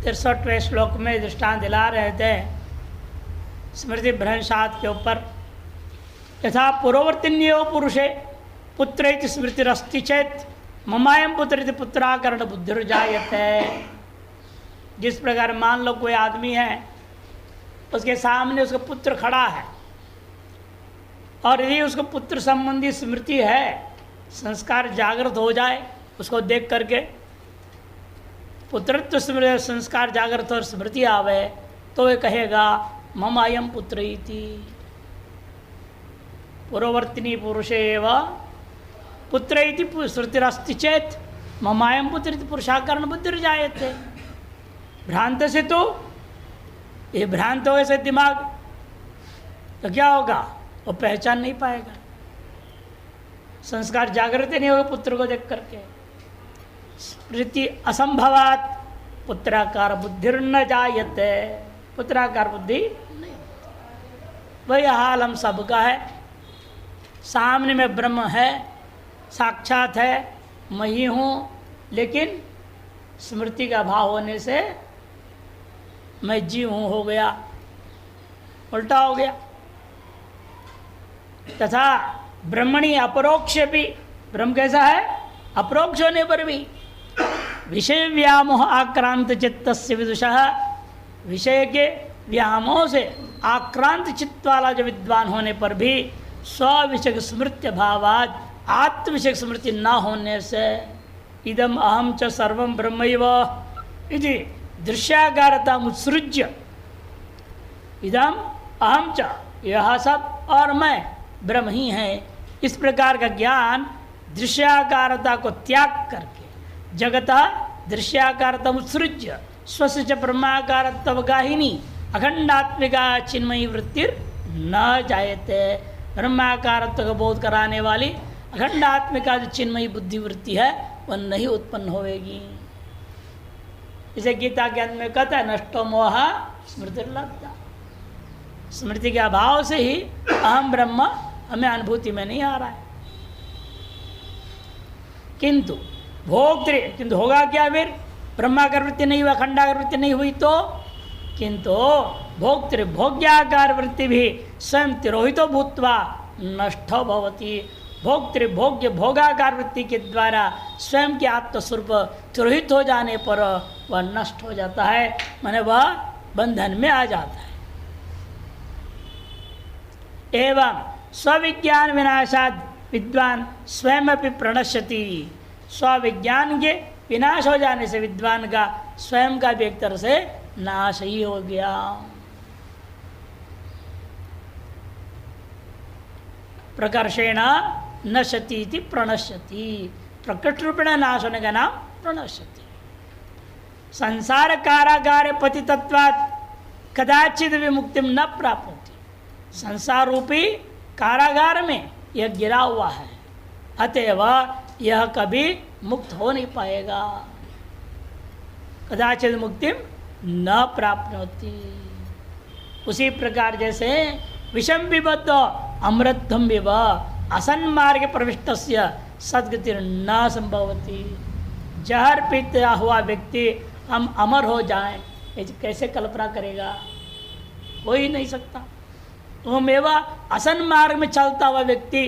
63वें श्लोक में दृष्टांत दिला रहे थे स्मृति भ्रंशात के ऊपर। यथा पूर्ववर्तिन्यो पुरुषे पुत्र स्मृतिरस्ति चेत ममायम पुत्र पुत्राकरण बुद्धिर्जायते। जिस प्रकार मान लो कोई आदमी है, उसके सामने उसका पुत्र खड़ा है और यदि उसको पुत्र संबंधी स्मृति है, संस्कार जागृत हो जाए उसको देख करके, पुत्रत्व स्मृति संस्कार जागृत और स्मृति आवे तो वह कहेगा मम अयम पुत्र इति। पूर्ववर्तिनी पुरुषे एव पुत्र इति श्रुतिरस्ति चेत ममायम पुत्र इति पुरुषाकरण बुद्धिर्जायते। भ्रांत से तो ये भ्रांत हो ऐसे दिमाग तो क्या होगा, वो पहचान नहीं पाएगा, संस्कार जागृत नहीं होगा पुत्र को देख करके। स्मृति असंभवात पुत्राकार बुद्धिर्न जायते। पुत्राकार बुद्धि नहीं। वही हाल हम सबका है। सामने में ब्रह्म है, साक्षात है, मैं ही हूँ, लेकिन स्मृति का भाव होने से मैं जीव हूँ हो गया, उल्टा हो गया। तथा ब्रह्मणि अपरोक्ष भी, ब्रह्म कैसा है, अपरोक्ष होने पर भी विषय व्यामोह आक्रांत चित्तस्य विदुषः, विषय के व्यामोह से आक्रांत चित्त वाला जो विद्वान होने पर भी स्विषय स्मृत्य भावाद आत्म विषय स्मृति न होने से इदम अहम च सर्वम ब्रह्मैव इति दृश्याकारता मुत्सृज्य, इदम अहम च यह सब और मैं ब्रह्म ही है, इस प्रकार का ज्ञान दृश्याकारता को त्याग करके जगतः दृश्याकारता उत्सृज्य स्वस्य च ब्रह्माकारत्व गाहिनी अखंडात्मिका चिन्मयी वृत्तिर न जायते। ब्रह्माकारत्व का बोध कराने वाली अखंडात्मिका जो चिन्मयी बुद्धि वृत्ति है वह नहीं उत्पन्न होगी। इसे गीता के अंत में कहता है नष्टो मोह स्मृतिर्लब्धा। स्मृति के अभाव से ही अहम ब्रह्म हमें अनुभूति में नहीं आ रहा है। किंतु भोक्तृ, किंतु होगा क्या फिर, ब्रह्माकार वृत्ति नहीं हुआ, अखंडाकार वृत्ति नहीं हुई तो, किंतु भोक्तृ भोग्याकार वृत्ति भी स्वयं तिरोहितो भूत्वा नष्टो भवति। भोक्तृ भोग्य भोगाकार वृत्ति के द्वारा स्वयं के आत्मस्वरूप तिरोहित हो जाने पर वह नष्ट हो जाता है, माने वह बंधन में आ जाता है। एवं स्विज्ञान विनाशाद विद्वान स्वयं अपनी प्रणश्यति। स्विज्ञान के विनाश हो जाने से विद्वान का स्वयं का भी एक तरह से नाश ही हो गया। प्रकर्षेण नश्यति इति प्रणश्यति। प्रकट रूपेण नाश होने का नाम प्रणश्यति। संसार कारागारे पतितत्वात् कदाचित भी मुक्ति न प्राप्त होती। संसार रूपी कारागार में यह गिरा हुआ है, अतएव यह कभी मुक्त हो नहीं पाएगा। कदाचित मुक्ति न प्राप्त होती। उसी प्रकार जैसे विषम पिबत अमृतम विव असन्मार्ग प्रविष्टस्य सद्गति न संभवती। जहर पीता हुआ व्यक्ति हम अमर हो जाएं, कैसे कल्पना करेगा, हो ही नहीं सकता। मेवा असन मार्ग में चलता हुआ व्यक्ति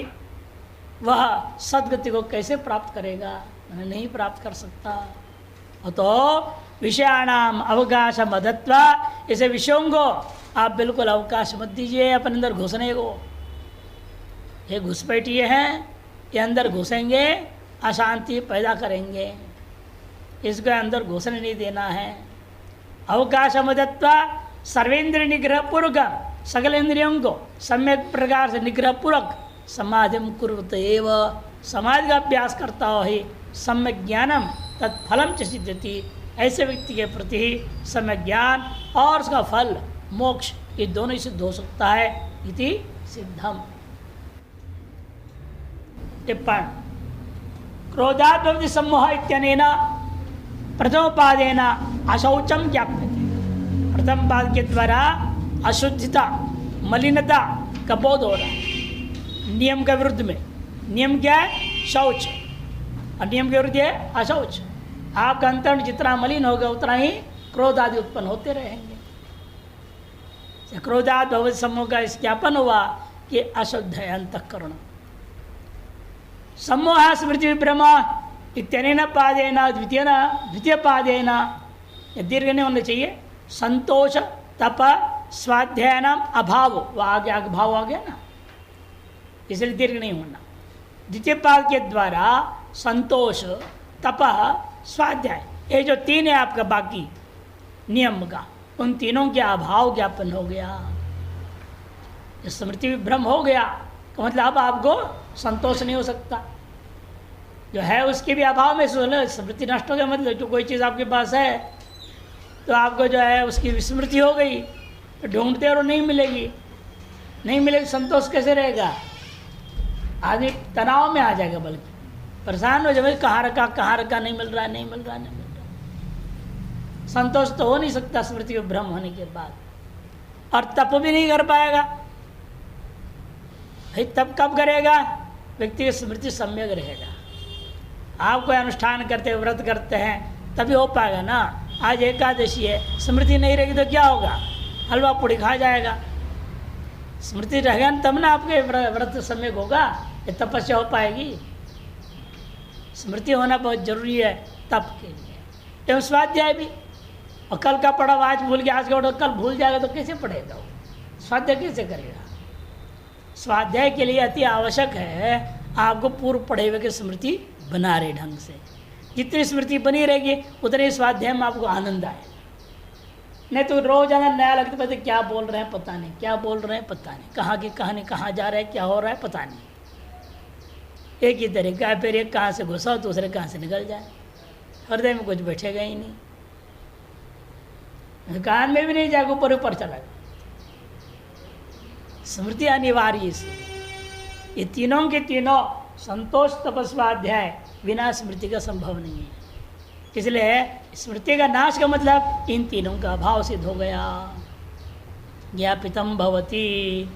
वह सदगति को कैसे प्राप्त करेगा, नहीं प्राप्त कर सकता। तो विषयाणाम अवकाश मदत्वा, इसे विषयों को आप बिल्कुल अवकाश मत दीजिए अपने अंदर घुसने को। ये घुसपैठिए हैं, ये अंदर घुसेंगे, अशांति पैदा करेंगे, इसको अंदर घुसने नहीं देना है। अवकाश मदत्वा सर्वेंद्र निग्रह पूर्वक, सकल इंद्रियों को सम्यक प्रकार से निग्रह पूर्वक समाधि कुरुत एव, समाधि का अभ्यास करता हो ही सम्यक ज्ञानम तत्फलम च सिद्ध्यति। ऐसे व्यक्ति के प्रति ही सम्यक ज्ञान और उसका फल मोक्ष ये दोनों ही सिद्ध हो सकता है। इति सिद्धम। टिप्पण क्रोधात् भवति सम्मोह इत्यनेन प्रथम पादेन अशौचम ज्ञाप्यते। प्रथम पाद के द्वारा अशुद्धता मलिनता का बोध हो रहा है। नियम के विरुद्ध में, नियम क्या है, शौच, और नियम के विरुद्ध है अशौच। आपका अंतरण जितना मलिन होगा उतना ही क्रोध आदि उत्पन्न होते रहेंगे। क्रोधात भवति सम्मोह का ज्ञापन हुआ कि अशुद्ध है अंतःकरण। सम्मोह स्मृति विभ्रम इत्यनेन पादेन द्वितीय पादेन, दीर्घ नहीं होना चाहिए, संतोष तप स्वाध्याय नाम अभाव, वह आ गया, भाव आ गया ना, इसलिए दीर्घ नहीं होना। द्वितीय पाद के द्वारा संतोष तप स्वाध्याय, ये जो तीन है आपका बाकी नियम का, उन तीनों के अभाव ज्ञापन हो गया। स्मृति विभ्रम हो गया तो मतलब अब आपको संतोष नहीं हो सकता, जो है उसके भी अभाव में स्मृति नष्ट हो गया। मतलब जो कोई चीज़ आपके पास है तो आपको जो है उसकी विस्मृति हो गई, तो ढूंढते और नहीं मिलेगी, नहीं मिलेगी, संतोष कैसे रहेगा? आदमी तनाव में आ जाएगा, बल्कि परेशान हो जाए, कहाँ रखा, नहीं मिल रहा, नहीं मिल रहा, नहीं मिल रहा। संतोष तो हो नहीं सकता स्मृति विभ्रम होने के बाद, और तप भी नहीं कर पाएगा। भाई तब कब करेगा? व्यक्ति की स्मृति सम्यक रहेगा। आप कोई अनुष्ठान करते हैं, व्रत करते हैं, तभी हो पाएगा ना। आज एकादशी है, स्मृति नहीं रहेगी तो क्या होगा? हलवा पूड़ी खा जाएगा। स्मृति रहेगा तब ना आपके व्रत सम्यक होगा, ये तपस्या हो पाएगी। स्मृति होना बहुत जरूरी है तप के लिए। एवं स्वाध्याय भी, और कल का पढ़ा आज भूल गया, आज का पढ़ा कल भूल जाएगा तो कैसे पढ़ेगा वो? स्वाध्याय कैसे करेगा? स्वाध्याय के लिए अति आवश्यक है आपको पूर्व पढ़े हुए की स्मृति बना रहे ढंग से। जितनी स्मृति बनी रहेगी उतने स्वाध्याय में आपको आनंद आए। नहीं तो रोजाना नया लगता, पता क्या बोल रहे हैं पता नहीं, क्या बोल रहे हैं पता नहीं, कहाँ की कहानी कहाँ जा रहा है, क्या हो रहा है पता नहीं। एक ही तरीका है, फिर एक कहाँ से घुसा दूसरे कहाँ से निकल जाए, हृदय में कुछ बैठेगा ही नहीं, कान में भी नहीं जाएगा, ऊपर ऊपर चला जाए। स्मृति अनिवार्य है। ये तीनों के तीनों संतोष तपस्वाध्याय बिना स्मृति का संभव नहीं है। इसलिए स्मृति का नाश का मतलब इन तीनों का अभाव सिद्ध हो गया। ज्ञापितम भवति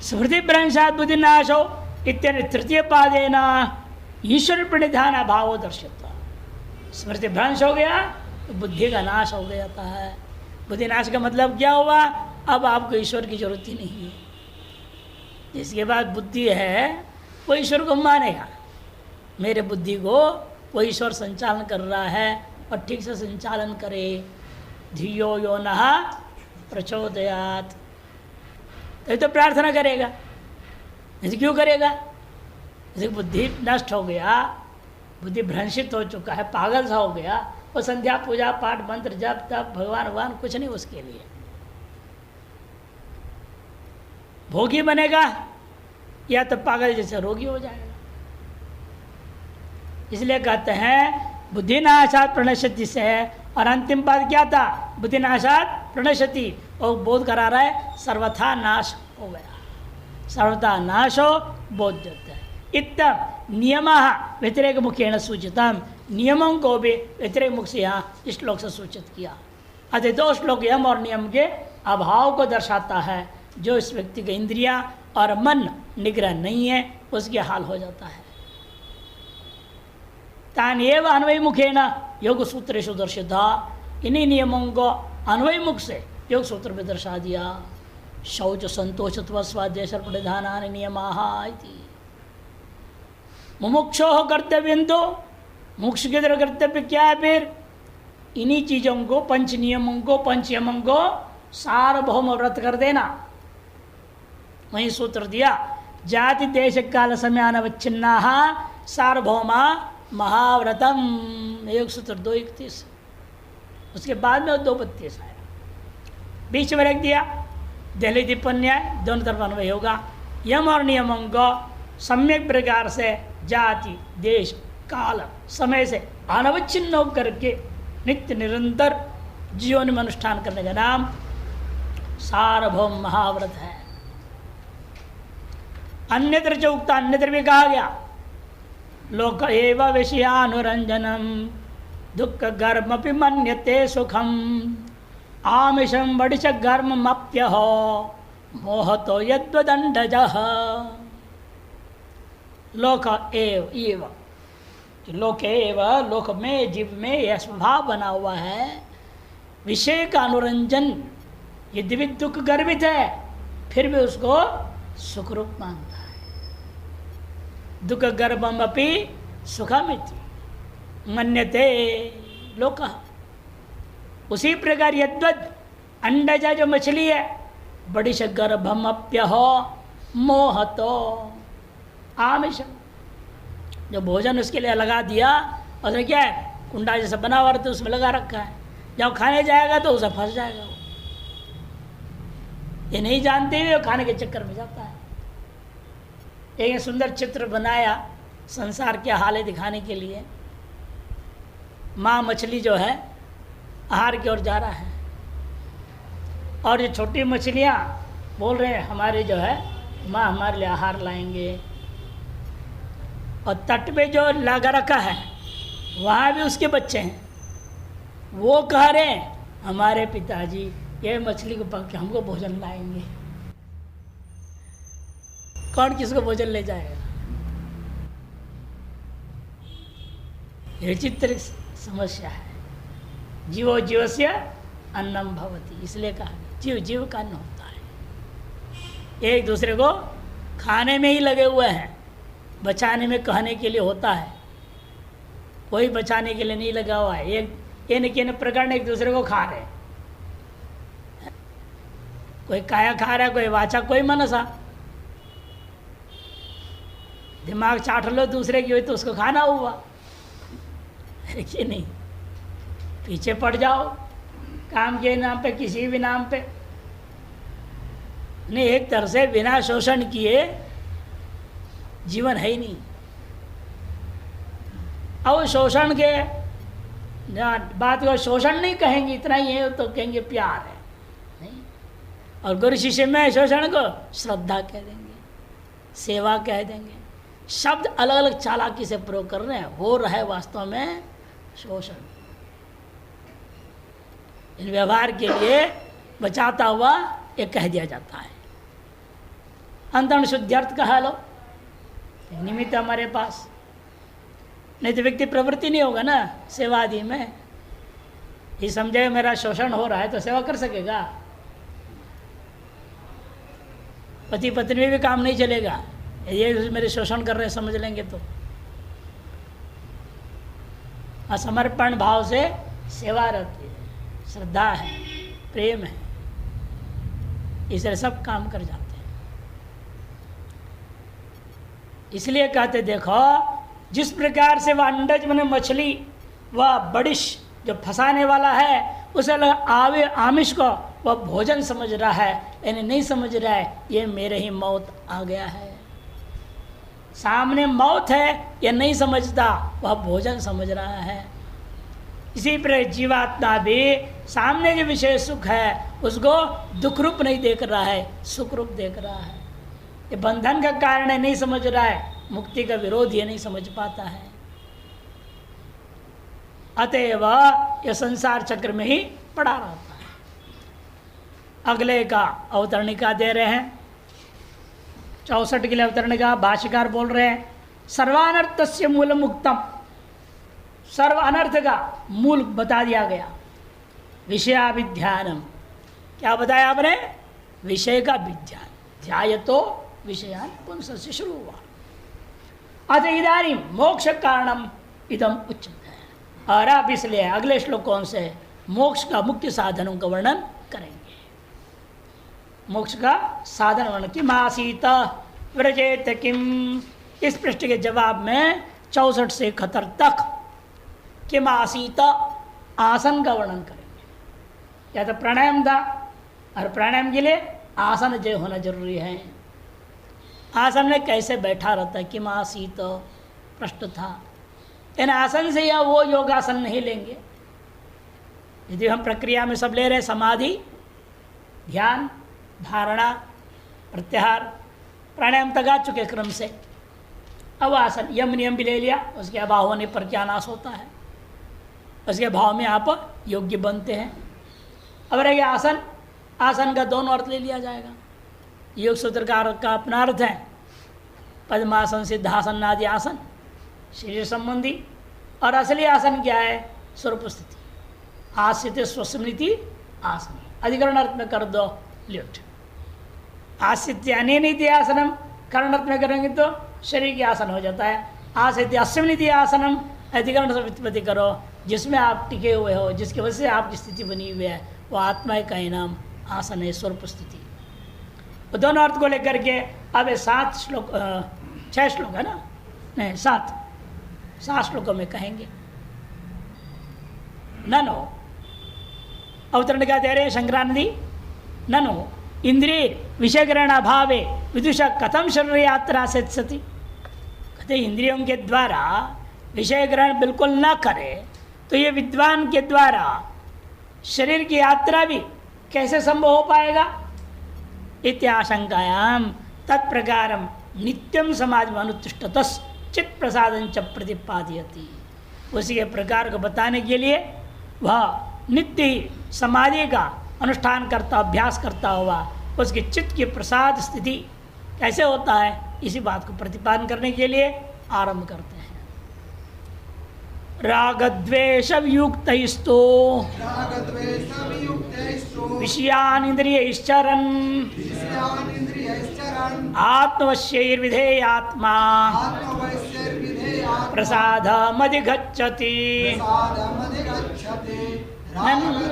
स्मृति भ्रंशात् बुद्धि नाशो इत्यादि तृतीय पादेन ईश्वर प्रणिधान अभाव दर्शित। स्मृति भ्रंश हो गया तो बुद्धि का नाश हो जाता है। बुद्धि नाश का मतलब क्या हुआ? अब आपको ईश्वर की जरूरत ही नहीं है। जिसके बाद बुद्धि है वो ईश्वर को मानेगा। मेरे बुद्धि को वो ईश्वर संचालन कर रहा है और ठीक से संचालन करे। धियो यो नः प्रचोदयात्, तभी तो प्रार्थना करेगा। ऐसे क्यों करेगा? जैसे बुद्धि नष्ट हो गया, बुद्धि भ्रंशित हो चुका है, पागल सा हो गया, वो संध्या पूजा पाठ मंत्र जप तप भगवान कुछ नहीं उसके लिए। भोगी बनेगा या तो पागल जैसे रोगी हो जाएगा। इसलिए कहते हैं बुद्धि नाशात प्रणश्यति से, और अंतिम पद क्या था? बुद्धि नाशात प्रणश्यति, और बोध करा रहा है सर्वथा नाश हो गया। सर्वथा नाश हो बोध्यते इत्तम नियम व्यतिरेक मुखेन सूचितम। नियमों को भी व्यतिरेक मुख से यहाँ इस श्लोक से सूचित किया। अतः दो श्लोक यम और नियम के अभाव को दर्शाता है। जो इस व्यक्ति के इंद्रियां और मन निग्रह नहीं है उसके हाल हो जाता है। तान एव अन्वय मुखेन योग सूत्रेषु दर्शिता। इन्हीं नियमों को अन्वय मुख से योग सूत्र में दर्शा दिया। शौच संतोष स्वाध्याय सर्वप्रधानानि नियमाः इति। मुमुक्षोः कर्तव्यन्तु, मोक्ष के तरह कर्तव्य क्या है? फिर इन्हीं चीजों को, पंच नियमों को, पंच यमों को सार्वभौम व्रत कर देना। वही सूत्र दिया, जाति देश काल समयानवच्छिन्ना सार्वभौमा महाव्रतम। एक सूत्र 2:31। उसके बाद में 2:32 आया, बीच में रख दिया दिल्ली टिप्पण्या, दोनों तरफ अन्वय होगा। यम और नियमों को सम्यक प्रकार से जाति देश काल समय से अनवच्छिन्न होकर के नित्य निरंतर जीवन में अनुष्ठान करने का नाम सार्वभौम महाव्रत है। अन्यत्र जो उक्ता, अन्यत्र भी कहा गया, लोक एव विषयानुरंजनम दुख गर्मपि मन्यते सुखम आमिषम वडिश गर्मप्यहो मोहतो यद्वदंडजः। लोक एव, लोक एव, लोक में जीव में यह स्वभाव बना हुआ है विषय का अनुरंजन यद्यपि दुख गर्भित है फिर भी उसको सुखरूप मानता है। दुख गर्भम अपि सुखमिति मन्यते लोक। उसी प्रकार यद्वद अंडजा जो मछली है बड़ी से गर्भम अप्यहो मोहतो आमिष, जो भोजन उसके लिए लगा दिया उसने क्या है कुंडा जैसा बना हुआ तो उसमें लगा रखा है, जब खाने जाएगा तो उसे फंस जाएगा। वो ये नहीं जानते हुए खाने के चक्कर में जाता है। एक सुंदर चित्र बनाया संसार के हालत दिखाने के लिए। माँ मछली जो है आहार की ओर जा रहा है और ये छोटी मछलियाँ बोल रहे हैं हमारे जो है माँ हमारे लिए आहार लाएंगे। और तट पे जो लगा रखा है वहाँ भी उसके बच्चे हैं, वो कह रहे हैं हमारे पिताजी ये मछली को पकड़ के हमको भोजन लाएंगे। कौन किसको भोजन ले जाएगा? ये विचित्र समस्या है। जीवो जीवस्य अन्नम भवति, इसलिए कहा जीव जीव का अन्न होता है। एक दूसरे को खाने में ही लगे हुए हैं, बचाने में कहने के लिए होता है, कोई बचाने के लिए नहीं लगा हुआ है। एक प्रकरण एक दूसरे को खा रहे, कोई काया खा रहा है, कोई वाचा, कोई मनसा। दिमाग चाट लो दूसरे की हुई तो उसको खाना हुआ है कि नहीं? पीछे पड़ जाओ काम के नाम पे, किसी भी नाम पे। नहीं, एक तरह से बिना शोषण किए जीवन है ही नहीं। अब शोषण के बात को शोषण नहीं कहेंगे, इतना ही है तो कहेंगे प्यार है, नहीं। और गुरु शिष्य में शोषण को श्रद्धा कह देंगे, सेवा कह देंगे। शब्द अलग अलग चालाकी से प्रयोग कर रहे हैं, हो रहा है वास्तव में शोषण। इन व्यवहार के लिए बचाता हुआ ये कह दिया जाता है। अंतरण शुद्ध्यर्थ कहा लो, निमित्त हमारे पास, नहीं तो व्यक्ति प्रवृत्ति नहीं होगा ना सेवा आदि में। ये समझे मेरा शोषण हो रहा है तो सेवा कर सकेगा? पति पत्नी में भी काम नहीं चलेगा। ये मेरे शोषण कर रहे हैं समझ लेंगे तो। असमर्पण भाव से सेवा रहती है, श्रद्धा है, प्रेम है, इसलिए सब काम कर जाते हैं। इसलिए कहते देखो जिस प्रकार से वह अंडज मैंने मछली वह बड़िश जो फंसाने वाला है उसे लगा आवे आमिष को वह भोजन समझ रहा है, यानी नहीं समझ रहा है ये मेरे ही मौत आ गया है। सामने मौत है ये नहीं समझता, वह भोजन समझ रहा है। इसी प्रकार जीवात्मा भी सामने जो विषय सुख है उसको दुख रूप नहीं देख रहा है, सुख रूप देख रहा है। ये बंधन का कारण है, नहीं समझ रहा है, मुक्ति का विरोध ये नहीं समझ पाता है। अतएव यह संसार चक्र में ही पड़ा रहता है। अगले का अवतरणिका दे रहे हैं 64 के लिए अवतरणिका। भाष्यकार बोल रहे हैं सर्वानर्थस्य मूल मुक्तम, सर्व अनर्थ का मूल बता दिया गया। विषयाभिध्यानम, क्या बताया आपने? विषय का विध्यान, ध्याय तो विषयान पुनः से शुरू हुआ। अत इदानीं मोक्ष कारणम इदम उच्यते। और आप इसलिए अगले श्लोकों से मोक्ष का मुख्य साधनों का वर्णन करेंगे। मोक्ष का साधन वर्णन किम आसीत व्रजेत किम, इस प्रश्न के जवाब में 64 से 71 तक किम आसीत आसन का वर्णन करेंगे। या तो प्राणायाम था और प्राणायाम के लिए आसन जय होना जरूरी है। आसन में कैसे बैठा रहता है, किम आसीत प्रश्न था। इन आसन से या वो योगासन नहीं लेंगे। यदि हम प्रक्रिया में सब ले रहे समाधि, ध्यान, धारणा, प्रत्याहार, प्राणायाम तक आ चुके क्रम से, अब आसन यम नियम भी ले लिया, उसके अभाव होने पर क्या नाश होता है, उसके भाव में आप योग्य बनते हैं। अब रह गया आसन, आसन का दोनों अर्थ ले लिया जाएगा। योग सूत्रकार का अपना अर्थ है पद्मासन, सिद्धासन आदि आसन शरीर संबंधी, और असली आसन क्या है? स्वरूप स्थिति। आस्यते स्वस्मृति आसन, अधिकरण अर्थ में कर दो ल्युट। आस्यते अनेनिति आसनम करण अर्थ में करेंगे तो शरीर के आसन हो जाता है। आस्यते अस्मिनिति आसनम अधिकरण से व्युत्पत्ति करो, जिसमें आप टिके हुए हो, जिसकी वजह से आपकी स्थिति बनी हुई है, वो आत्मा का ही नाम आसन है, स्वरूप स्थिति। वो दोनों अर्थ को लेकर के अब 7 श्लोक 6 श्लोक है ना, नहीं 7 श्लोकों में कहेंगे। ननो अवतरण का दे रहे शंकरानंदी, ननो इंद्रिय विषय ग्रहण अभावे विदुषा कथम शरीर यात्रा से सती। कहते इंद्रियों के द्वारा विषय ग्रहण बिल्कुल ना करे तो ये विद्वान के द्वारा शरीर की यात्रा भी कैसे संभव हो पाएगा। इत्याशंकायाम तत्प्रकारम नित्यम समाज में अनुतिष्ठतस चित्त प्रसादं च प्रतिपादयति। उसी के प्रकार को बताने के लिए वह नित्य ही समाधि का अनुष्ठान करता, अभ्यास करता हुआ उसके चित्त की प्रसाद स्थिति कैसे होता है, इसी बात को प्रतिपादन करने के लिए आरंभ करते हैं। रागद्वेषयुक्तैस्तो विषयान् इंद्रियैश्चरन् आत्मवश्यैर्विधेयात्मा प्रसादमधिगच्छति।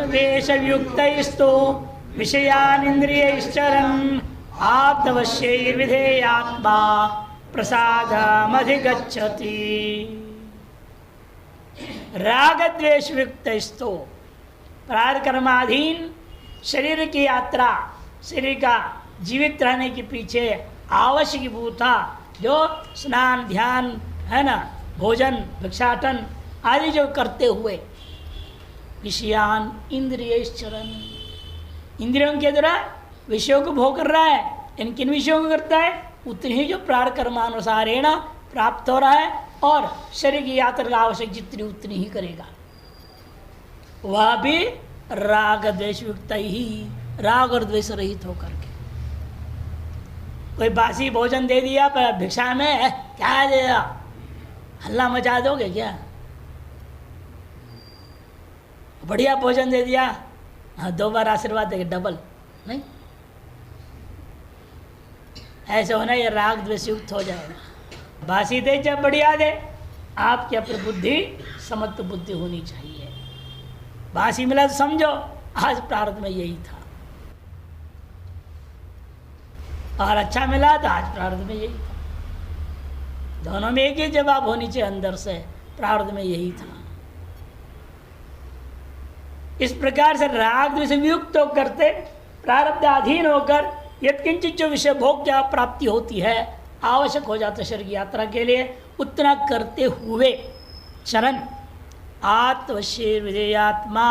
द्वेषयुक्तैस्तो विषयान् इंद्रियैश्चरन् आत्मवश्यैर्विधेयात्मा प्रसादमधिगच्छति। राग द्वेष युक्तैस्तो प्रारब्ध कर्माधीन शरीर की यात्रा, शरीर का जीवित रहने के पीछे आवश्यक भूता जो स्नान ध्यान है ना, भोजन भिक्षाटन आदि जो करते हुए विषयान इंद्रियैश्चरन्, इंद्रियों के द्वारा विषयों को भोग कर रहा है। इन किन विषयों को करता है, उतनी ही जो प्रारब्ध कर्मानुसारेण प्राप्त हो रहा है, और शरीर की यात्रा आवश्यक जितनी उतनी ही करेगा। वह भी राग द्वेष युक्त ही, राग और द्वेष रहित होकर के। कोई बासी भोजन दे दिया पर भिक्षा में, क्या दे दिया, हल्ला मचा दोगे क्या। बढ़िया भोजन दे दिया, हाँ 2 बार आशीर्वाद देंगे डबल नहीं, ऐसे होना ये राग द्वेष युक्त हो जाएगा। बासी दे जब बढ़िया दे, आपकी अपनी बुद्धि समत्व बुद्धि होनी चाहिए। बासी मिला तो समझो आज प्रारब्ध में यही था, और अच्छा मिला तो आज प्रारब्ध में यही था। दोनों में एक ही जवाब होनी चाहिए अंदर से, प्रारब्ध में यही था। इस प्रकार से राग द्वेष युक्त होकर के प्रारब्धाधीन होकर यत्किंचित जो विषय भोग क्या प्राप्ति होती है, आवश्यक हो जाता है शरीर की यात्रा के लिए, उतना करते हुए चरण आत्मवश्य विधेयात्मा,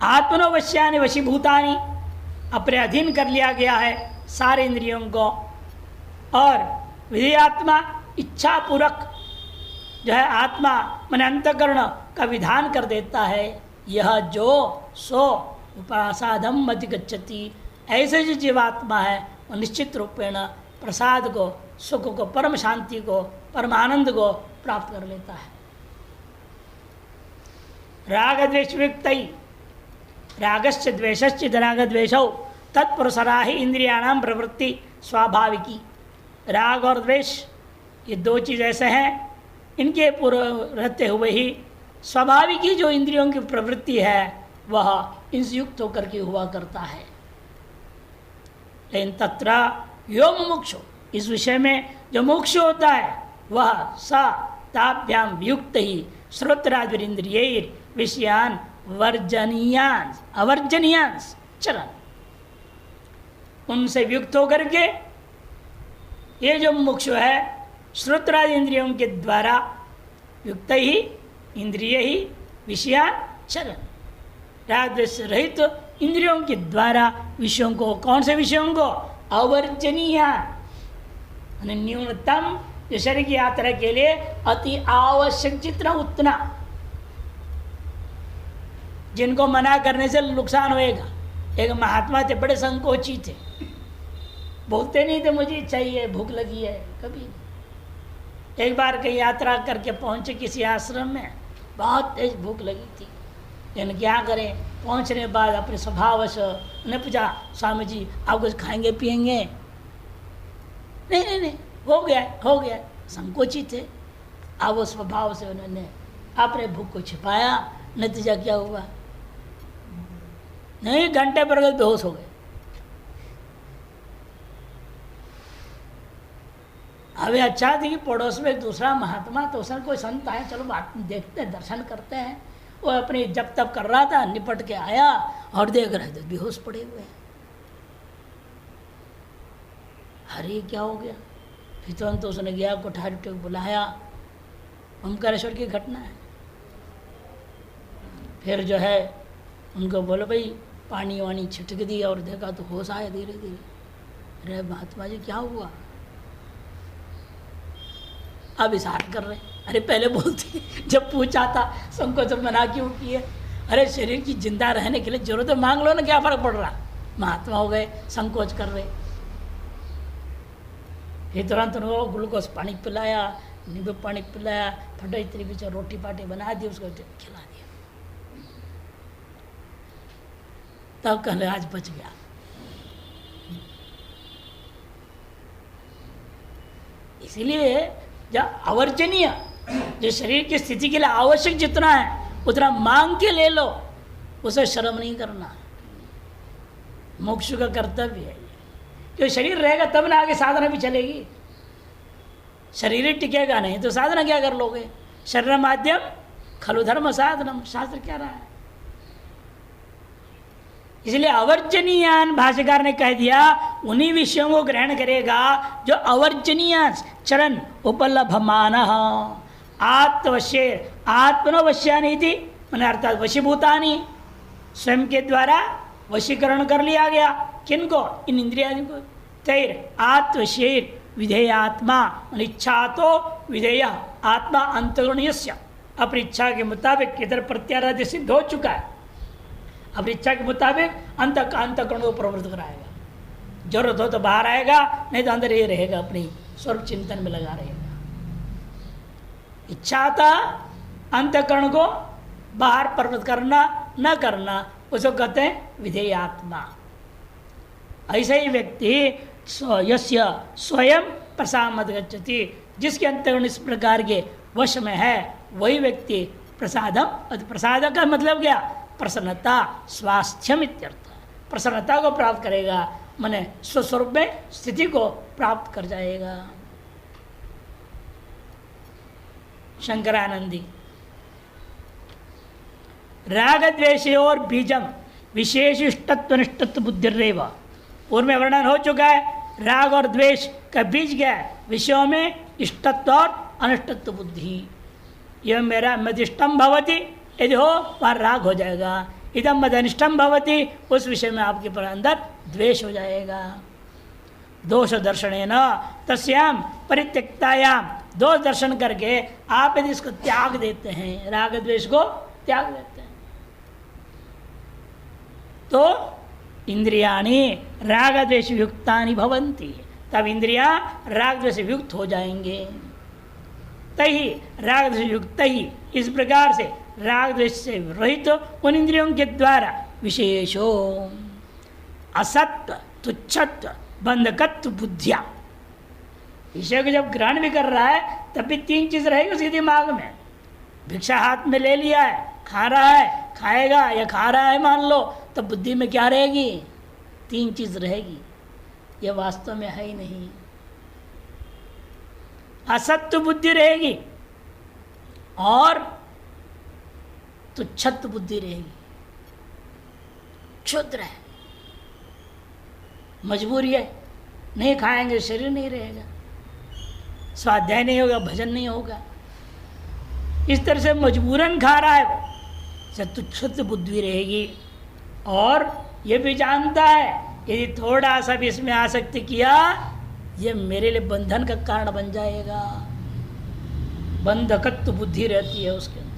आत्मनो वश्यानि वशीभूतानि, अपने अधीन कर लिया गया है सारे इंद्रियों को, और विधेयात्मा इच्छा पूर्वक जो है आत्मा मन अंतकरण का विधान कर देता है। यह जो सो उपासादम अधिगच्छति, ऐसे जो जीवात्मा है वो निश्चित रूपेण प्रसाद को, सुख को, परम शांति को, परम आनंद को प्राप्त कर लेता है। राग द्वेष युक्त, रागश्च द्वेषश्च राग द्वेषौ तत्पुरुषरा ही इंद्रियाणाम प्रवृत्ति स्वाभाविकी। राग और द्वेष ये 2 चीज़ ऐसे हैं, इनके पूर्व रहते हुए ही स्वाभाविक ही जो इंद्रियों की प्रवृत्ति है वह इनसे युक्त होकर के हुआ करता है। लेकिन तत्र यो मुमुक्षु, इस विषय में जो मुमुक्षु होता है वह सा ताभ्याम युक्त ही श्रोत्रादिन्द्रिय विषयान वर्जनीयान अवर्जनीयान चरण, उनसे युक्त होकर के ये जो मुमुक्षु है श्रोत्रादि इंद्रियों के द्वारा युक्त ही इंद्रिय ही विषयान चरण, राग द्वेष रहित तो इंद्रियों के द्वारा विषयों को, कौन से विषयों को, अवर्जनीय न्यूनतम जो शरीर की यात्रा के लिए अति आवश्यक जितना उतना, जिनको मना करने से नुकसान होएगा। एक महात्मा थे, बड़े संकोची थे, बोलते नहीं थे मुझे चाहिए, भूख लगी है, कभी। एक बार कहीं यात्रा करके पहुंचे किसी आश्रम में, बहुत तेज भूख लगी थी, लेकिन क्या करें, पहुंचने के बाद अपने स्वभाव से उन्हें पूछा, स्वामी जी आप कुछ खाएंगे पिएंगे? नहीं नहीं नहीं, हो गया, संकोचित थे। अब वो स्वभाव से उन्होंने अपने भूख को छिपाया। नतीजा क्या हुआ? नहीं, घंटे पर बेहोश हो गए। अभी अच्छा थी कि पड़ोस में एक दूसरा महात्मा, तो उसने कोई संत आए, चलो बात देखते हैं, दर्शन करते हैं। वो अपनी जब तब कर रहा था, निपट के आया और देख रहे थे बेहोश पड़े हुए हैं। अरे क्या हो गया? फिर तुरंत उसने गया, कोठारी उठ बुलाया। ओमकारेश्वर की घटना है। फिर जो है उनको बोलो भाई पानी वानी छिटक दिया और देखा तो होश आया धीरे धीरे। अरे महात्मा जी क्या हुआ? अब इशारा कर रहे। अरे पहले बोलती, जब पूछा था संकोच मना क्यों किए? अरे शरीर की जिंदा रहने के लिए जरूरत है, मांग लो ना, क्या फर्क पड़ रहा? महात्मा हो गए, संकोच कर रहे। फिर तुरंत उनको ग्लूकोज पानी पिलाया, नींबू पानी पिलाया, फटाई तरी बीच रोटी पाटी बना दी, उसको खिला दिया। तब कहले आज बच गया। इसीलिए जब अवर्जनीय, जो शरीर की स्थिति के लिए आवश्यक जितना है उतना मांग के ले लो, उसे शर्म नहीं करना। मोक्ष का कर्तव्य है। क्यों? शरीर रहेगा तब ना आगे साधना भी चलेगी। शरीर ही टिकेगा नहीं तो साधना क्या कर लोगे? शरीर माध्यम खलु धर्म साधनम, शास्त्र क्या रहा है। इसलिए अवर्जनीयान भाष्यकार ने कह दिया, उन्हीं विषयों को ग्रहण करेगा जो अवर्जनीय चरण उपलभमान आत्मवश्य आत्मनवश्यानी थी, मैंने अर्थात वशीभूतानी, स्वयं के द्वारा वशीकरण कर लिया गया। किनको? इन इंद्रियादि को। तैर आत्मशेर विधेयात्मा, इच्छा तो विधेय आत्मा अंतर्गुण्यस्य, अपनी इच्छा के मुताबिक इधर प्रत्याराध्य सिद्ध हो चुका है। अपनी इच्छा के मुताबिक अंतःकरण को प्रवृत्त कराएगा। जरूरत हो तो बाहर आएगा, नहीं तो अंदर ही रहेगा, अपनी स्वरूप चिंतन में लगा रहेगा। इच्छा था अंतःकरण को बाहर प्रवृत्त करना न करना, उसको कहते हैं विधेयात्मा। ऐसे ही व्यक्ति यस्य स्वयं प्रसाद गच्छति, जिसके अंतःकरण इस प्रकार के वश में है, वही व्यक्ति प्रसादम। प्रसाद का मतलब क्या? प्रसन्नता, स्वास्थ्यम इत्यर्थ। प्रसन्नता को प्राप्त करेगा, माने स्वस्वरूप में स्थिति को प्राप्त कर जाएगा। शंकरानंदी राग द्वेषयोर बीजम विशेष इष्टत्व निष्ठत्व बुद्धिरेव। पूर्व में वर्णन हो चुका है, राग और द्वेष का बीज क्या है? विषयों में इष्टत्व और अनिष्टत्व बुद्धि। यह मेरा मदिष्टम भवति, यदि हो वहाँ राग हो जाएगा। इदम मद अनिष्टम भवति, उस विषय में आपके पर अंदर द्वेष हो जाएगा। दोष दर्शनेन तस्याम परित्यक्तायाम, दोष दर्शन करके आप यदि इसको त्याग देते हैं, राग द्वेष को त्याग देते हैं, तो इंद्रियाणि राग द्वेष युक्तानि भवन्ति, तब इंद्रियां राग द्वेष युक्त हो जाएंगे। तही राग द्वेष युक्त ही, इस प्रकार से राग द्वेष से रहित उन इंद्रियों के द्वारा विशेषो असत्व तुच्छत्व बंधकत्व बुद्धिया, विषय को जब ग्रहण भी कर रहा है तब भी तीन चीज रहेगी उसके दिमाग में। भिक्षा हाथ में ले लिया है, खा रहा है, खाएगा या खा रहा है मान लो, तो बुद्धि में क्या रहेगी? तीन चीज रहेगी। ये वास्तव में है ही नहीं। असत्व बुद्धि रहेगी और तुच्छत्व बुद्धि रहेगी। क्षुद्र है, मजबूरी है, नहीं खाएंगे शरीर नहीं रहेगा, स्वाध्याय नहीं होगा, भजन नहीं होगा, इस तरह से मजबूरन खा रहा है वो, तुच्छत्व बुद्धि रहेगी। और ये भी जानता है यदि थोड़ा सा भी इसमें आसक्ति किया, ये मेरे लिए बंधन का कारण बन जाएगा। बंधकत्व बुद्धि रहती है उसके अंदर।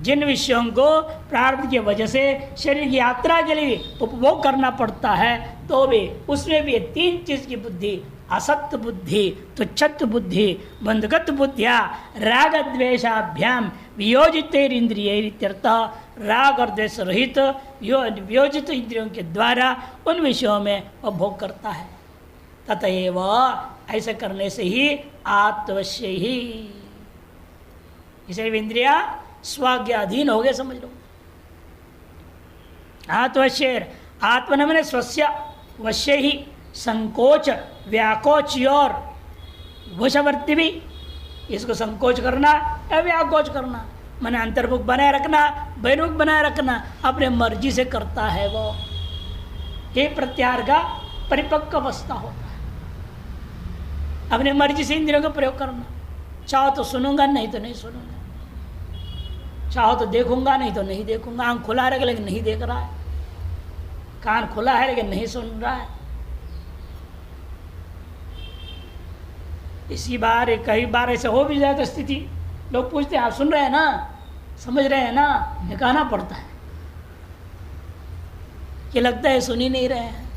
जिन विषयों को प्रारब्ध की वजह से शरीर की यात्रा के लिए उपभोग करना पड़ता है, तो भी उसमें भी तीन चीज की बुद्धि असत्य बुद्धि, तुच्छत्व बुद्धि, बंधगत बुद्धिया राग द्वेषाभ्याम वियोजित इंद्रिय, राग और द्वेष रहित वियोजित इंद्रियों के द्वारा उन विषयों में वह भोग करता है। ततएव ऐसे करने से ही आत्मवश्य ही, इसे इंद्रिया स्वाज्ञाधीन हो गए, समझ लो। आत्मवश्य, आत्मन मैंने स्वस्य, वश्य ही संकोच व्याकोच और वशवर्ती भी, इसको संकोच करना या व्याकोच करना, मैंने अंतर्मुख बनाए रखना, बहिर्मुख बनाए रखना, अपने मर्जी से करता है वो। ये प्रत्याहार का परिपक्व अवस्था होता है। अपने मर्जी से इंद्रियों का प्रयोग करना, चाहो तो सुनूंगा, नहीं तो नहीं सुनूंगा, चाहो तो देखूंगा, नहीं तो नहीं देखूंगा। आंख खुला है लेकिन नहीं देख रहा है, कान खुला है लेकिन नहीं सुन रहा है। इसी बार कई बार ऐसे हो भी जाए तो स्थिति, लोग पूछते हैं आप सुन रहे हैं ना, समझ रहे हैं ना, ये कहना पड़ता है कि लगता है सुन ही नहीं रहे हैं।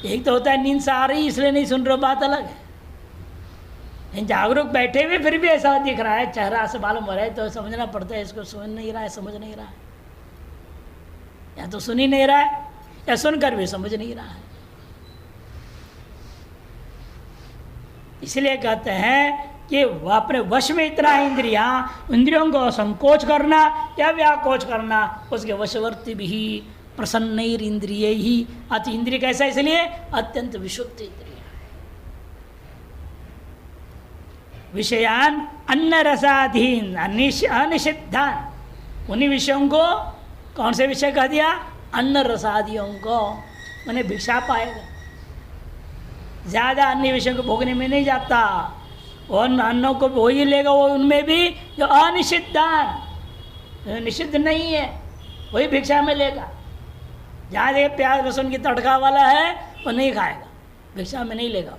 एक तो होता है नींद से आ रही इसलिए नहीं सुन रहे, बात अलग है। जागरूक बैठे हुए फिर भी ऐसा दिख रहा है, चेहरा से मालूम हो रहा है, तो समझना पड़ता है इसको सुन नहीं रहा है, समझ नहीं रहा है, या तो सुन ही नहीं रहा है या सुनकर भी समझ नहीं रहा है। इसलिए कहते हैं कि वह अपने वश में इतना है इंद्रियों को संकोच करना या व्याकोच करना, उसके वशवर्ती भी प्रसन्न इंद्रिय ही। अति इंद्रिय कैसा, इसलिए अत्यंत विशुद्ध इंद्रिय, विषयान अन्न रसाधीन अनिषिद्धान, उन्हीं विषयों को, कौन से विषय कह दिया, अन्न रसादियों को, मैंने भिक्षा पाएगा, ज्यादा अन्य विषयों को भोगने में नहीं जाता, और अन्नों को वो ही लेगा, वो उनमें भी जो अनिषिद्धान, निषिद्ध नहीं है वही भिक्षा में लेगा। जहाँ देखिए प्याज लहसुन की तड़का वाला है वो नहीं खाएगा, भिक्षा में नहीं लेगा।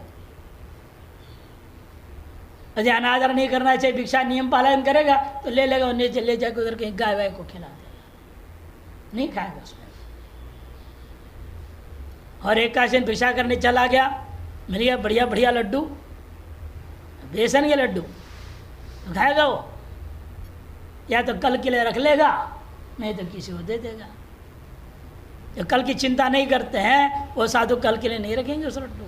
यदि अनादर नहीं करना चाहिए, भिक्षा नियम पालन करेगा तो ले लेगा, नीचे ले जाकर उधर कहीं गाय वाय को खिला देगा, नहीं खाएगा उसमें। और एक का भिक्षा करने चला गया, मिल गया बढ़िया बढ़िया लड्डू, बेसन के लड्डू, तो खाएगा वो, या तो कल के लिए रख लेगा, नहीं तो किसी को दे देगा। जो कल की चिंता नहीं करते हैं वो साधु कल के लिए नहीं रखेंगे उस लड्डू,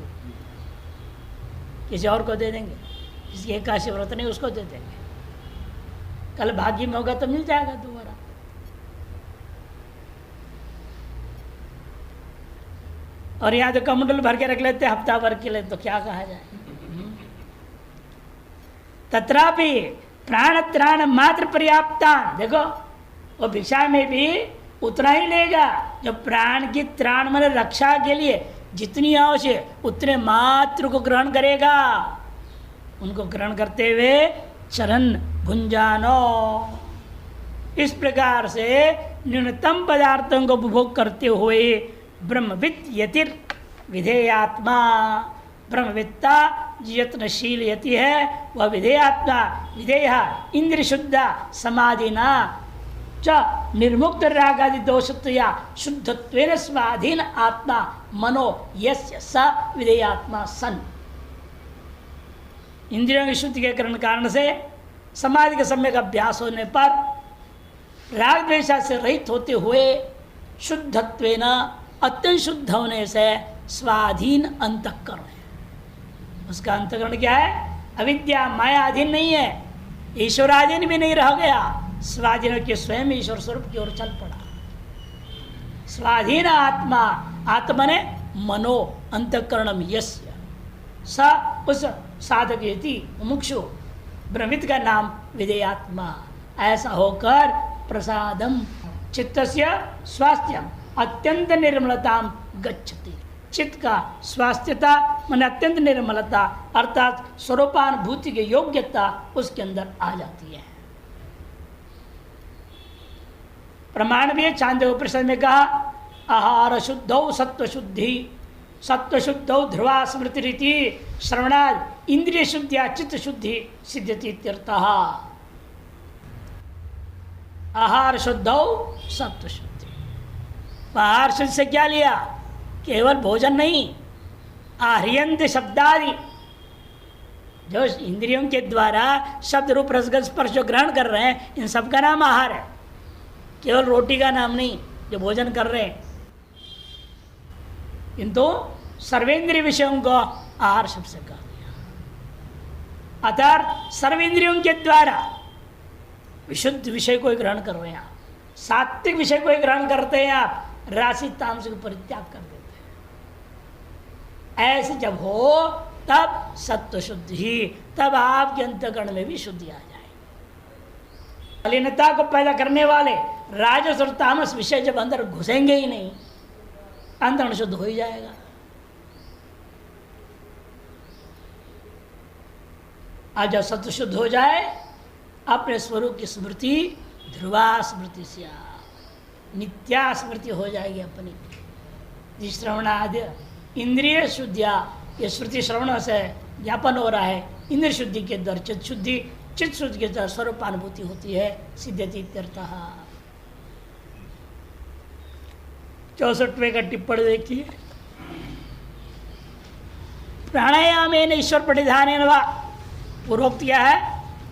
किसी और को दे देंगे, जिसकी एकादशी व्रत नहीं उसको दे देंगे, कल भाग्य में होगा तो मिल जाएगा दोबारा। और यहाँ तो कमंडल भर के रख लेते हैं हफ्ता भर के लिए, तो क्या कहा जाए। तत्रापि प्राण त्राण मात्र पर्याप्ता, देखो वो भिक्षा में भी उतना ही लेगा जो प्राण की त्राण मन रक्षा के लिए जितनी आवश्यक उतने मात्र को ग्रहण करेगा। उनको ग्रहण करते हुए चरण भुंजानो, इस प्रकार से न्यूनतम पदार्थों को उपभोग करते हुए ब्रह्मविद यतिर विधेयात्मा, ब्रह्मविद्ता यत्नशील यति है वह विधेयात्मा, विधेय इंद्र शुद्ध समाधिना च निर्मुक्त रागादि दोषत्वया शुद्धत्वेन स्वाधीन आत्मा मनो यस्य स विधेयात्मा सन। इंद्रियों की शुद्धि के कारण से समाधि के सम्यक अभ्यास होने पर राग द्वेषा से रहित होते हुए शुद्धत्वेन अत्यंत शुद्ध होने से स्वाधीन अंतःकरण है। उसका अंतःकरण क्या है, अविद्या माया अधीन नहीं है, ईश्वराधीन भी नहीं रह गया, स्वाधीन के स्वयं ईश्वर स्वरूप की ओर चल पड़ा। स्वाधीन आत्मा, आत्मा ने मनो अंतःकरणम यस्य स, उस साधक यति मुमुक्षु ब्रह्मित का नाम विधेयात्मा, ऐसा होकर प्रसादम चित्तस्य स्वास्थ्यम अत्यंत निर्मलता गच्छति, चित्त का स्वास्थ्यता मन अत्यंत निर्मलता अर्थात स्वरूपानुभूति की योग्यता उसके अंदर आ जाती है। प्रमाण भी चांदोग्य उपनिषद में कहा, आहार शुद्धौ सत्व शुद्धि, सत्व शुद्धौ ध्रुवा स्मृति रीति श्रवणाद इंद्रिय शुद्धिया चित्त शुद्धि सिद्ध्यति इत्यर्थः। आहार शुद्धौ सत्व शुद्धि, आहार शुद्ध से क्या लिया, केवल भोजन नहीं, आह्रियंत शब्दादि, जो इंद्रियों के द्वारा शब्द रूप रसगंध स्पर्श जो ग्रहण कर रहे हैं, इन सब का नाम आहार है, केवल रोटी का नाम नहीं जो भोजन कर रहे हैं। किंतु सर्वेंद्रिय विषयों को आहार शब्द से कहा गया। अर्थात सर्वेंद्रियों के द्वारा विशुद्ध विषय को ग्रहण कर रहे हैं आप, सात्विक विषय को ग्रहण करते हैं आप, राशि तामसिक परित्याग कर देते हैं। ऐसे जब हो तब सत्व शुद्धि, तब आपके अंतःकरण में भी शुद्धि आ जाए। मलिनता को पैदा करने वाले राजस और तामस विषय जब अंदर घुसेंगे ही नहीं, अंतःकरण शुद्ध हो ही जाएगा। आज जब सत्व शुद्ध हो जाए, अपने स्वरूप की स्मृति ध्रुवा स्मृति से नित्या स्मृति हो जाएगी अपनी। जिस श्रवणादि इंद्रिय शुद्धिया, ये श्रुति श्रवण से ज्ञापन हो रहा है, इंद्रिय शुद्धि के द्वारा चित्त शुद्धि, चित्त शुद्धि के द्वारा स्वरूपानुभूति होती है, सिद्ध्यति इत्यर्थः। 64वें का टिप्पणी देखिए। प्राणायामेन ईश्वर प्रणिधान वा, पूर्वोक्त किया है,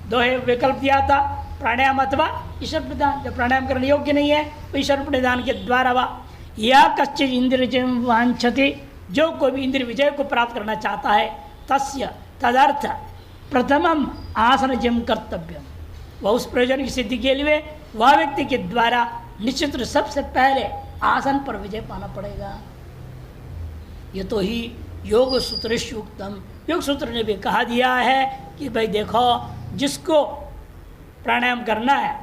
दो विकल्प दिया था, प्राणायाम अथवा ईश्वर प्रणिधान। जब प्राणायाम करने योग्य नहीं है तो ईश्वर प्रणिधान के द्वारा वा, या कश्चित इंद्रिय वांछति, जो कोई भी इंद्रिय विजय को प्राप्त करना चाहता है, तस्य तदर्थ प्रथमम आसनजम कर्तव्यम, वह उस प्रयोजन की सिद्धि के लिए वह व्यक्ति के द्वारा निश्चित सबसे पहले आसन पर विजय पाना पड़ेगा। ये तो ही योग सूत्रेष्युक्तम, योग सूत्र ने भी कहा दिया है कि भाई देखो, जिसको प्राणायाम करना है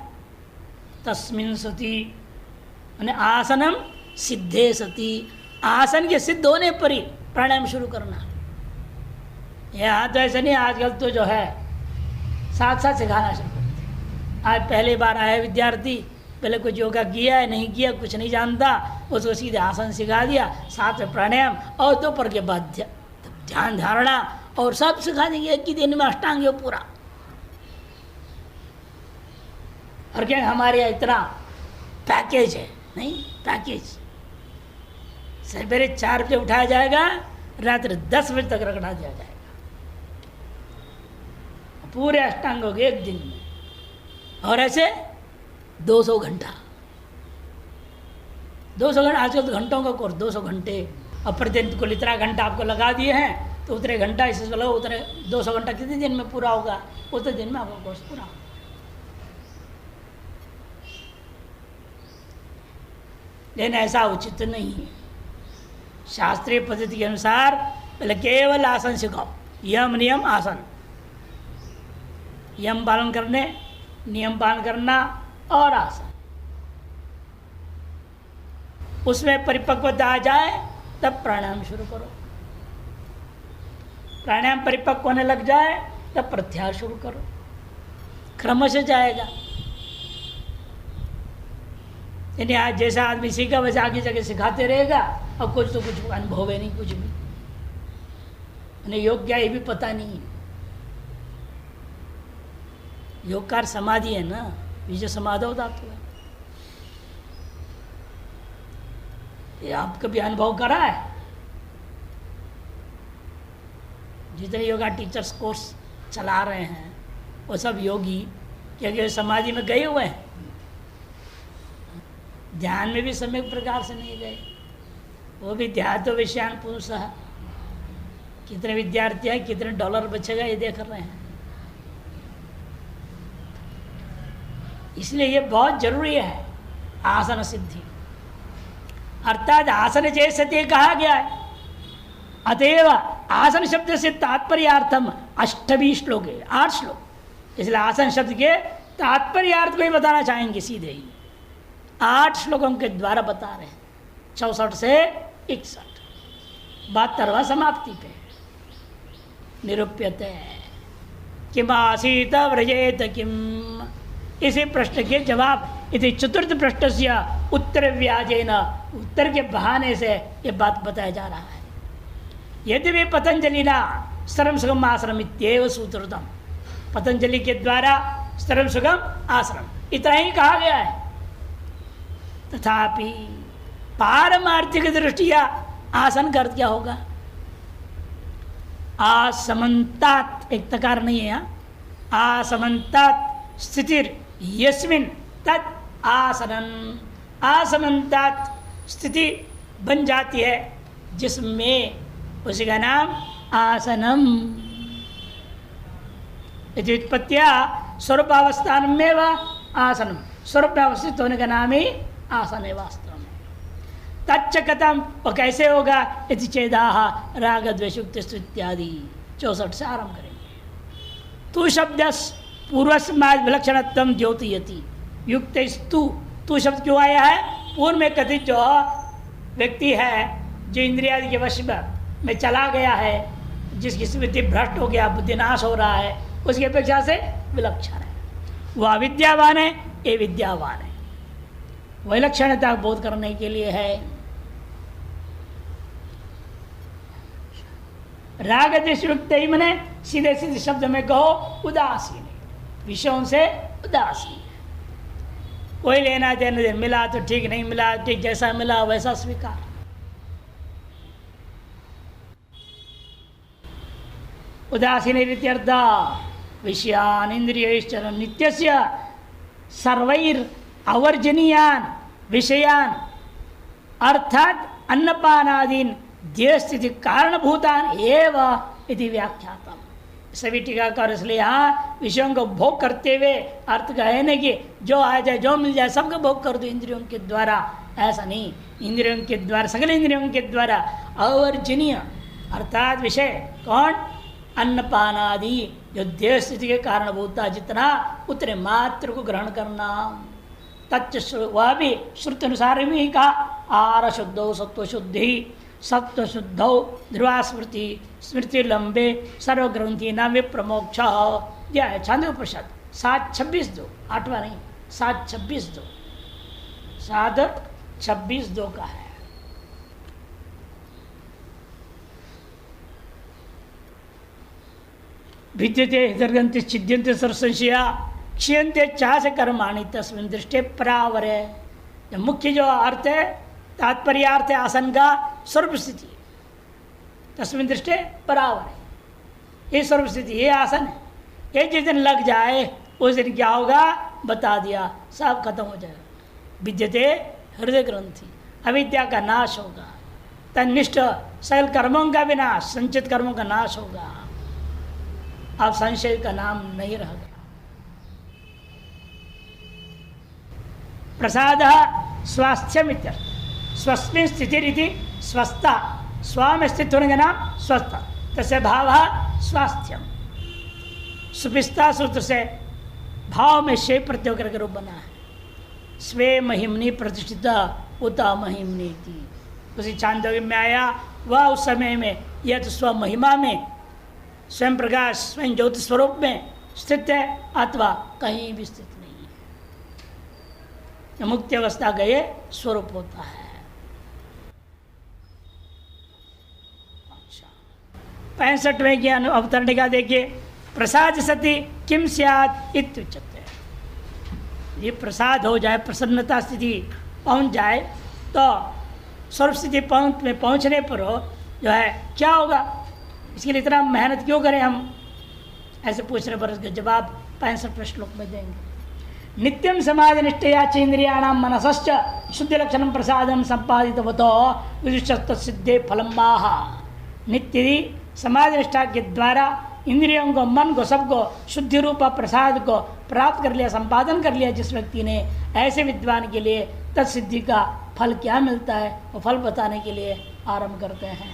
तस्मिन् सति, आसनम सिद्धे सति, आसन के सिद्ध होने पर ही प्राणायाम शुरू करना। यहाँ तो ऐसा नहीं, आजकल तो जो है साथ साथ सिखाना शुरू करते। आज पहली बार आया विद्यार्थी, पहले कुछ योगा किया है नहीं किया, कुछ नहीं जानता, उसको सीधे आसन सिखा दिया, साथ में प्राणायाम, और दोपहर के बाद ध्यान धारणा और सब सिखा देंगे एक ही दिन में, अष्टांग योग पूरा। और क्या हमारे यहाँ इतना पैकेज है? नहीं, पैकेज सवेरे 4 बजे उठाया जाएगा, रात्रि 10 बजे तक रगड़ा दिया जाएगा, पूरे अष्टांग योग एक दिन में। और ऐसे 200 घंटा, 200 घंटा, आजकल तो घंटों का कोर्स 200 घंटे, और प्रतिदिन को इतना घंटा आपको लगा दिए हैं, तो उतने घंटा इससे चलो, उतने 200 घंटा कितने दिन में पूरा होगा? उतने दिन में आपका कोर्स पूरा होगा। लेकिन ऐसा उचित नहीं है। शास्त्रीय पद्धति के अनुसार पहले केवल आसन सिखाओ, यम नियम आसन, यम पालन करने, नियम पालन करना और आसन, उसमें परिपक्वता आ जाए तब प्राणायाम शुरू करो। प्राणायाम परिपक्व होने लग जाए तब प्रत्याहार शुरू करो, क्रम से जाएगा। यानी आज जैसा आदमी सीखा वैसे आगे जाके सिखाते रहेगा, और कुछ तो कुछ अनुभव है नहीं, कुछ भी उन्हें योग क्या ये भी पता नहीं है। योगकार समाधि है ना, विजय समाधो धातु है। ये आप कभी अनुभव करा है? जितने योगा टीचर्स कोर्स चला रहे हैं वो सब योगी क्योंकि समाधि में गए हुए हैं, ध्यान में भी सम्यक प्रकार से नहीं गए। वो भी ध्यान तो विषयान पुरुष है, कितने विद्यार्थी हैं, कितने डॉलर बचेगा ये देख रहे हैं। इसलिए ये बहुत जरूरी है आसन सिद्धि, अर्थात आसन जैसे कहा गया है। अतएव आसन शब्द से तात्पर्यार्थम 8 श्लोक है, 8 श्लोक। इसलिए आसन शब्द के तात्पर्यार्थ को ही बताना चाहेंगे सीधे ही, 8 श्लोकों के द्वारा बता रहे हैं, 64 से 61, 72वां समाप्ति पे। निरूप्यते किम आसीत व्रजेत किम, इसी प्रश्न के जवाब इति चतुर्थ प्रश्न से उत्तर व्याजेन, उत्तर के बहाने से ये बात बताया जा रहा है। यदि भी पतंजलिना सरम सुगम आश्रम इत्येव सूत्रतम, पतंजलि के द्वारा सरम सुगम आश्रम इतना ही कहा गया है। तथापि पारमार्थिक दृष्टिया आसन का अर्थ क्या होगा? आसमंतात, एक तकार नहीं है यहाँ, आसमंतात स्थितिर यस्मिन तत् आसनन, आसमंतात स्थिति बन जाती है जिसमें, उसी का नाम आसनम। व्युत्पत्तिया स्वरूपावस्थान में व आसनम, स्वरूप में अवस्थित होने का नाम ही आसन है वास्तव में। तच्च कथम, और कैसे होगा, यदि चेदाह राग द्वेषुक्त इत्यादि 64 से आरंभ करेंगे। तू शब्द पूर्वस्माद विलक्षणत्वम द्योतयति युक्त, तू शब्द क्यों आया है, पूर्व में कथित जो व्यक्ति है जो इंद्रियादि के वश में चला गया है, जिसकी स्मृति भ्रष्ट हो गया, बुद्धिनाश हो रहा है, उसकी अपेक्षा से विलक्षण है। वह अविद्यावान है, ये विद्यावान है। विलक्षणता बोध करने के लिए है। राग द्वेषयुक्त मने सीधे सीधे शब्द में कहो उदासीन, विषयों से उदासीन, कोई लेना देना दे, मिला तो ठीक, नहीं मिला ठीक, जैसा मिला वैसा स्वीकार। उदासीन इत्यर्थ विषयान इंद्रियश्च नित्यस्य सर्वैर अवर्जनीयान विषयान अर्थात अन्नपानादीन देह स्थिति कारणभूतान एव इति व्याख्यातम। सभी टीकाकार इसलिए यहाँ विषयों को भोग करते हुए अर्थ का है नहीं कि जो आ जाए जो मिल जाए सबका भोग कर दो इंद्रियों के द्वारा, ऐसा नहीं। इंद्रियों के द्वारा, सकल इंद्रियों के द्वारा अवर्जनीय अर्थात विषय कौन, अन्नपानादि जो देह स्थिति के कारणभूता जितना उतने मात्र को ग्रहण करना। तच्च वह भी श्रुति अनुसार भी कहा, आहार शुद्धो सत्व शुद्धि, सत्व शुद्धौ ध्रुवा स्मृति, स्मृति लंबे सर्वग्रंथि न विप्रमोक्ष। यह है छांदोपनिषद 7:26 8वां नहीं, 7:26 7:26 का है। भिद्यते हृदयग्रंथि छिद्यन्ते सर्वसंशया क्षीयन्ते चाह कर्माणि तस्मिन् दृष्टे परावरे। मुख्य जो अर्थ है, तात्पर्य अर्थ है आसन का स्वरूप स्थिति, तस्मिन् दृष्टे परावर है, ये स्वरूप स्थिति, ये आसन है। ये जिस दिन लग जाए उस दिन क्या होगा बता दिया, सब खत्म हो जाएगा। विद्यते हृदय ग्रंथि, अविद्या का नाश होगा, तन्निष्ठ सकल कर्मों का विनाश, संचित कर्मों का नाश होगा, अब संशय का नाम नहीं रह गया। प्रसाद स्वास्थ्य मित्र, स्वस्मिन स्थिति रीति स्वस्थता, स्व में स्थित होने का नाम स्वस्थ, तस्य भाव स्वास्थ्यम। सुपिस्ता सूत्र से भाव में शे प्रत्यय करके रूप बना है। स्वे महिमनी प्रतिष्ठित उता महिमनी थी, उसी छांदोग्य में आया। वह उस समय में यह तो स्व महिमा में स्वयं प्रकाश स्वयं ज्योति स्वरूप में स्थित है अथवा कहीं भी स्थित नहीं है। मुक्ति अवस्था का ये स्वरूप होता है। 65वें की अवतरणिका देखिए, प्रसाद सती किम स्यात् इत्युच्यते। ये प्रसाद हो जाए, प्रसन्नता स्थिति पहुंच जाए तो स्वरूप स्थिति में पहुंचने पर हो जो है क्या होगा, इसके लिए इतना मेहनत क्यों करें हम, ऐसे पूछने पर उसका जवाब 65वें श्लोक में देंगे। नित्यम समाधि निष्ठया च इंद्रियाणाम मनसश्च शुद्धि लक्षणम प्रसादम संपादितवतो विशिष्ट सिद्धे फलम्बाह। नित्य समाधि निष्ठा के द्वारा इंद्रियों को, मन को, सबको शुद्धि रूपा प्रसाद को प्राप्त कर लिया, संपादन कर लिया जिस व्यक्ति ने, ऐसे विद्वान के लिए तत्सिद्धि का फल क्या मिलता है वो फल बताने के लिए आरंभ करते हैं।